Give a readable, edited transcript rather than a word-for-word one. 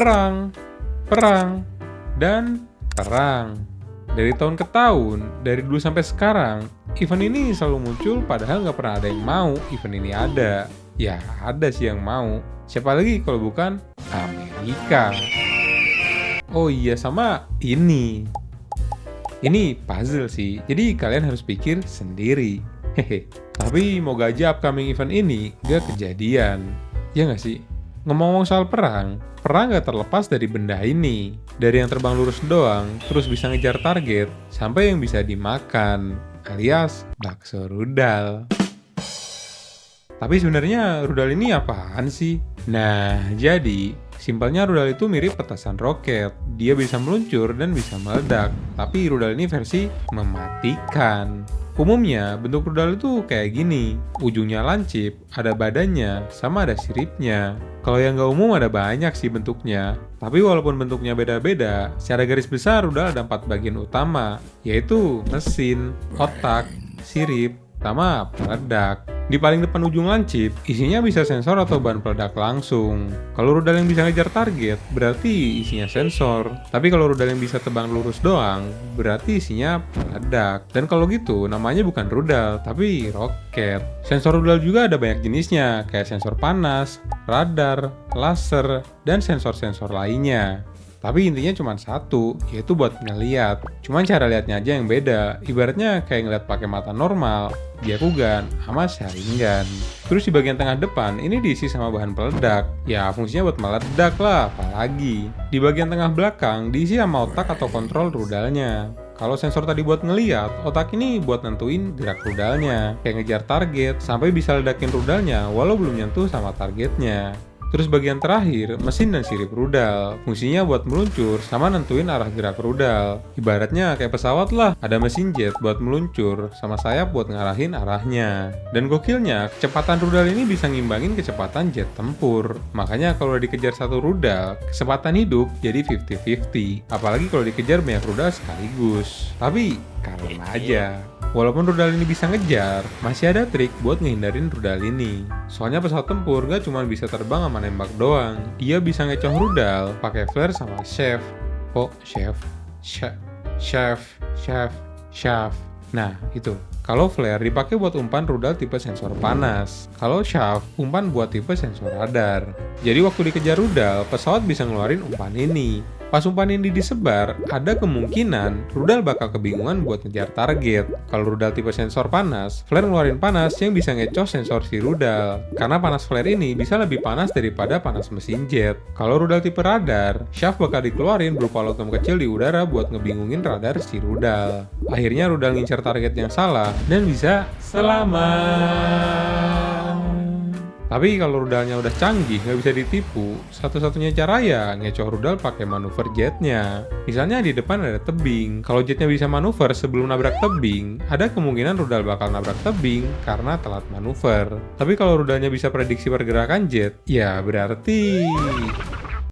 perang, perang, dan perang. Dari tahun ke tahun, dari dulu sampai sekarang, event ini selalu muncul padahal nggak pernah ada yang mau event ini ada. Ya, ada sih yang mau. Siapa lagi kalau bukan Amerika. Oh iya, sama ini. Ini puzzle sih, jadi kalian harus pikir sendiri. Hehe. Tapi moga aja upcoming event ini gak kejadian. Ya nggak sih? Ngomong-ngomong soal perang gak terlepas dari benda ini. Dari yang terbang lurus doang, terus bisa ngejar target, sampai yang bisa dimakan, alias bakso rudal. Tapi sebenarnya rudal ini apaan sih? Nah, jadi simpelnya rudal itu mirip petasan roket. Dia bisa meluncur dan bisa meledak, tapi rudal ini versi mematikan. Umumnya bentuk rudal itu kayak gini, ujungnya lancip, ada badannya, sama ada siripnya. Kalau yang nggak umum ada banyak sih bentuknya, tapi walaupun bentuknya beda-beda, secara garis besar rudal ada 4 bagian utama, yaitu mesin, otak, sirip, sama peledak. Di paling depan ujung lancip, isinya bisa sensor atau bahan peledak langsung. Kalau rudal yang bisa ngejar target, berarti isinya sensor. Tapi kalau rudal yang bisa terbang lurus doang, berarti isinya peledak. Dan kalau gitu, namanya bukan rudal, tapi roket. Sensor rudal juga ada banyak jenisnya, kayak sensor panas, radar, laser, dan sensor-sensor lainnya. Tapi intinya cuma satu, yaitu buat ngeliat. Cuman cara liatnya aja yang beda. Ibaratnya kayak ngeliat pakai mata normal, Byakugan, sama Sharingan. Terus di bagian tengah depan, ini diisi sama bahan peledak. Ya fungsinya buat meledak lah, apalagi. Di bagian tengah belakang, diisi sama otak atau kontrol rudalnya. Kalau sensor tadi buat ngeliat, otak ini buat nentuin gerak rudalnya. Kayak ngejar target, sampai bisa ledakin rudalnya walau belum nyentuh sama targetnya. Terus bagian terakhir, mesin dan sirip rudal. Fungsinya buat meluncur sama nentuin arah gerak rudal. Ibaratnya kayak pesawat lah, ada mesin jet buat meluncur sama sayap buat ngarahin arahnya. Dan gokilnya, kecepatan rudal ini bisa ngimbangin kecepatan jet tempur. Makanya kalau dikejar satu rudal, kecepatan hidup jadi 50-50. Apalagi kalau dikejar banyak rudal sekaligus. Tapi kalem aja. Walaupun rudal ini bisa ngejar, masih ada trik buat ngehindarin rudal ini. Soalnya pesawat tempur gak cuma bisa terbang sama nembak doang. Dia bisa ngecoh rudal pakai flare sama shaft. Oh, shaft. Shaft. Nah, itu. Kalau flare dipakai buat umpan rudal tipe sensor panas. Kalau shaft, umpan buat tipe sensor radar. Jadi waktu dikejar rudal, pesawat bisa ngeluarin umpan ini. Pas umpan ini disebar, ada kemungkinan rudal bakal kebingungan buat ngejar target. Kalau rudal tipe sensor panas, flare ngeluarin panas yang bisa ngecoh sensor si rudal. Karena panas flare ini bisa lebih panas daripada panas mesin jet. Kalau rudal tipe radar, shaft bakal dikeluarin berupa logam kecil di udara buat ngebingungin radar si rudal. Akhirnya rudal ngincer target yang salah dan bisa selamat. Tapi kalau rudalnya udah canggih, nggak bisa ditipu, satu-satunya cara ya ngecoh rudal pakai manuver jetnya. Misalnya di depan ada tebing, kalau jetnya bisa manuver sebelum nabrak tebing, ada kemungkinan rudal bakal nabrak tebing karena telat manuver. Tapi kalau rudalnya bisa prediksi pergerakan jet, ya berarti